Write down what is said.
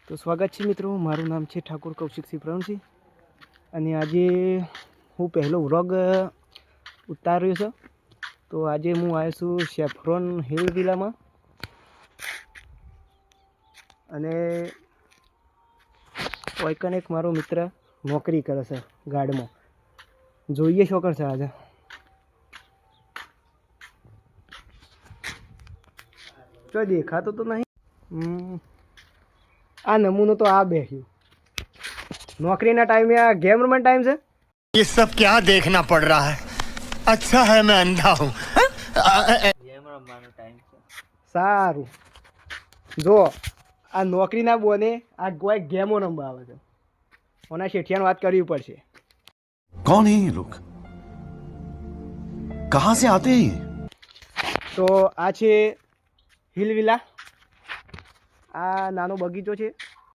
તો સ્વાગત છે મિત્રો, મારું નામ છે ઠાકોર કૌશિકસિંહ પ્રવીણસિંહ અને આજે હું પહેલો વ્લોગ ઉતાર્યો છે. તો આજે હું આવ્યો છું સેફ્રોન હિલ વિલામાં અને ઓયકન એક મારો મિત્ર નોકરી કરે છે ગાર્ડમાં. જોઈએ શું કરશે આજે. તો દેખાતો તો નહીં. આ નમૂનો તો આ બેસ્યું નौकरीના ટાઈમે આ ગેમ રમવાનો ટાઈમ છે. ये सब क्या देखना पड़ रहा है? अच्छा है मैं अंधा हूँ. સારું જો આ નોકરીના બોને આ કોઈ ગેમો રમવા આવે છે. ઓના શેઠિયાને વાત કરવી પડશે. कौन है ये लोग? कहाँ से आते हैं ये? તો આ છે હિલ વિલા. આ નાનો બગીચો છે